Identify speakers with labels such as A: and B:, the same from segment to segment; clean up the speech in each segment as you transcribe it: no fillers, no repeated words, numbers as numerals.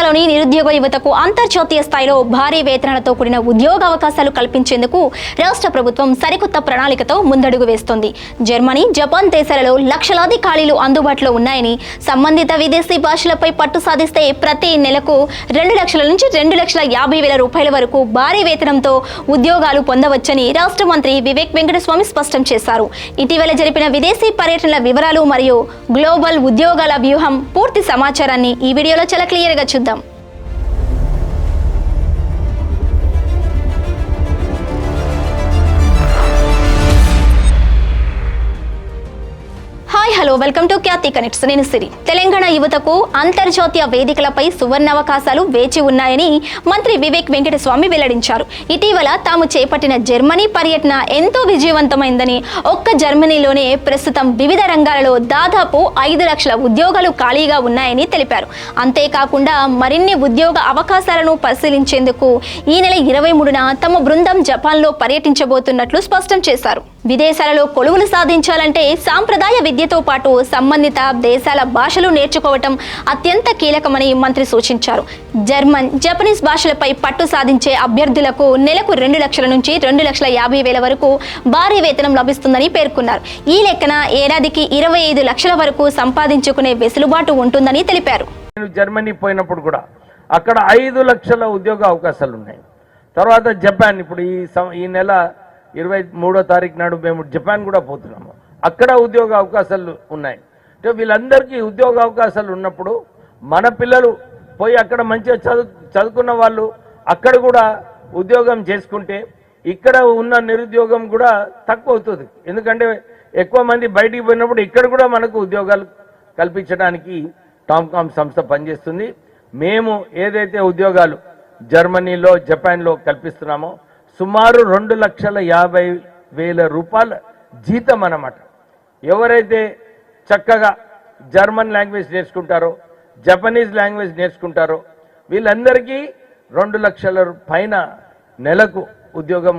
A: విదేశాల్లోని నిరుద్యోగ యువతకు అంతర్జాతీయ స్థాయిలో భారీ వేతనాలతో కూడిన ఉద్యోగ అవకాశాలు కల్పించేందుకు రాష్ట్ర ప్రభుత్వం సరికొత్త ప్రణాళికతో ముందడుగు వేస్తోంది. జర్మనీ, జపాన్ దేశాలలో లక్షలాది ఖాళీలు అందుబాటులో ఉన్నాయని, సంబంధిత విదేశీ భాషలపై పట్టు సాధిస్తే ప్రతి నెలకు 2 లక్షల నుంచి 2,50,000 రూపాయల వరకు భారీ వేతనంతో ఉద్యోగాలు పొందవచ్చని రాష్ట్ర మంత్రి వివేక్ వెంకటస్వామి స్పష్టం చేశారు. ఇటీవల జరిపిన విదేశీ పర్యటనల వివరాలు మరియు గ్లోబల్ ఉద్యోగాల వ్యూహం పూర్తి సమాచారాన్ని ఈ వీడియోలో చాలా క్లియర్గా చూద్దాం. Hello, welcome to Khyati connects. నేను సిరి. తెలంగాణ యువతకు అంతర్జాతీయ వేదికలపై సువర్ణావకాశాలు వేచి ఉన్నాయని మంత్రి వివేక్ వెంకటస్వామి వెల్లడించారు. ఇటీవల తాము చేపట్టిన జర్మనీ పర్యటన ఎంతో విజయవంతమైందని, ఒక్క జర్మనీలోనే ప్రస్తుతం వివిధ రంగాలలో దాదాపు 5 లక్షల ఉద్యోగాలు ఖాళీగా ఉన్నాయని తెలిపారు. అంతేకాకుండా మరిన్ని ఉద్యోగ అవకాశాలను పరిశీలించేందుకు ఈ నెల 23న తమ బృందం జపాన్లో పర్యటించబోతున్నట్లు స్పష్టం చేశారు. విదేశాలలో కొలువులు సాధించాలంటే సాంప్రదాయ విద్యతో పాటు సంబంధిత దేశాల భాషలు నేర్చుకోవటం అత్యంత కీలకమని మంత్రి సూచించారు. జర్మన్, జపనీస్ భాషలపై పట్టు సాధించే అభ్యర్థులకు నెలకు 2 లక్షల నుంచి 2,50,000 వరకు భారీ వేతనం లభిస్తుందని పేర్కొన్నారు. ఈ లెక్కన ఏడాదికి 25 లక్షల వరకు సంపాదించుకునే వెసులుబాటు ఉంటుందని తెలిపారు.
B: జర్మనీ పోయినప్పుడు కూడా అక్కడ 5 లక్షల ఉద్యోగ అవకాశాలు ఉన్నాయి. తర్వాత జపాన్, ఇప్పుడు ఈ నెల 23వ తారీఖు నాడు మేము జపాన్ కూడా పోతున్నాము. అక్కడ ఉద్యోగ అవకాశాలు ఉన్నాయి. అంటే వీళ్ళందరికీ ఉద్యోగ అవకాశాలు ఉన్నప్పుడు మన పిల్లలు పోయి అక్కడ మంచిగా చదువుకున్న వాళ్ళు అక్కడ కూడా ఉద్యోగం చేసుకుంటే ఇక్కడ ఉన్న నిరుద్యోగం కూడా తక్కువ అవుతుంది. ఎందుకంటే ఎక్కువ మంది బయటికి పోయినప్పుడు ఇక్కడ కూడా మనకు ఉద్యోగాలు కల్పించడానికి టామ్కామ్ సంస్థ పనిచేస్తుంది. మేము ఏదైతే ఉద్యోగాలు జర్మనీలో, జపాన్లో కల్పిస్తున్నామో సుమారు 2,50,000 రూపాయల జీతం అన్నమాట. ఎవరైతే చక్కగా జర్మన్ లాంగ్వేజ్ నేర్చుకుంటారో, జపనీస్ లాంగ్వేజ్ నేర్చుకుంటారో వీళ్ళందరికీ 2 లక్షల పైన నెలకు ఉద్యోగం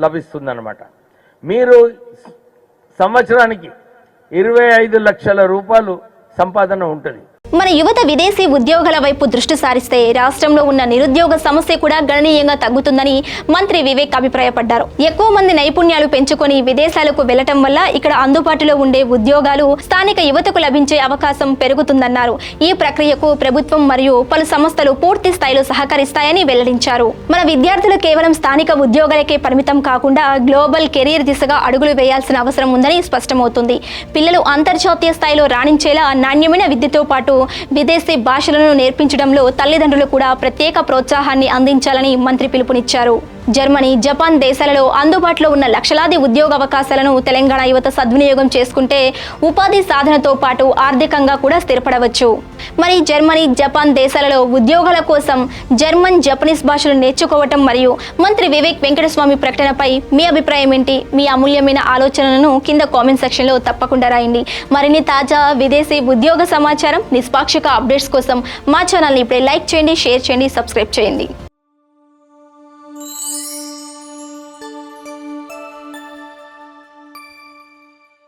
B: లభిస్తుందన్నమాట. మీరు సంవత్సరానికి 25 లక్షల రూపాయలు సంపాదన ఉంటుంది.
A: మన యువత విదేశీ ఉద్యోగాల వైపు దృష్టి సారిస్తే రాష్ట్రంలో ఉన్న నిరుద్యోగ సమస్య కూడా గణనీయంగా తగ్గుతుందని మంత్రి వివేక్ అభిప్రాయపడ్డారు. ఎక్కువ మంది నైపుణ్యాలు పెంచుకొని విదేశాలకు వెళ్లటం వల్ల ఇక్కడ అందుబాటులో ఉండే ఉద్యోగాలు స్థానిక యువతకు లభించే అవకాశం పెరుగుతుందన్నారు. ఈ ప్రక్రియకు ప్రభుత్వం మరియు పలు సంస్థలు పూర్తి స్థాయిలో సహకరిస్తాయని వెల్లడించారు. మన విద్యార్థులు కేవలం స్థానిక ఉద్యోగాలకే పరిమితం కాకుండా గ్లోబల్ కెరీర్ దిశగా అడుగులు వేయాల్సిన అవసరం ఉందని స్పష్టమవుతుంది. పిల్లలు అంతర్జాతీయ స్థాయిలో రాణించేలా నాణ్యమైన విద్యతో పాటు విదేశీ భాషలను నేర్పించడంలో తల్లిదండ్రులు కూడా ప్రత్యేక ప్రోత్సాహాన్ని అందించాలని మంత్రి పిలుపునిచ్చారు. జర్మనీ, జపాన్ దేశాలలో అందుబాటులో ఉన్న లక్షలాది ఉద్యోగ అవకాశాలను తెలంగాణ యువత సద్వినియోగం చేసుకుంటే ఉపాధి సాధనతో పాటు ఆర్థికంగా కూడా స్థిరపడవచ్చు. మరి జర్మనీ, జపాన్ దేశాలలో ఉద్యోగాల కోసం జర్మన్, జపనీస్ భాషలు నేర్చుకోవటం మరియు మంత్రి వివేక్ వెంకటస్వామి ప్రకటనపై మీ అభిప్రాయం ఏంటి? మీ అమూల్యమైన ఆలోచనలను కింద కామెంట్ సెక్షన్లో తప్పకుండా రాయండి. మరిన్ని తాజా విదేశీ ఉద్యోగ సమాచారం, నిష్పాక్షిక అప్డేట్స్ కోసం మా ఛానల్ని ఇప్పుడే లైక్ చేయండి, షేర్ చేయండి, సబ్స్క్రైబ్ చేయండి.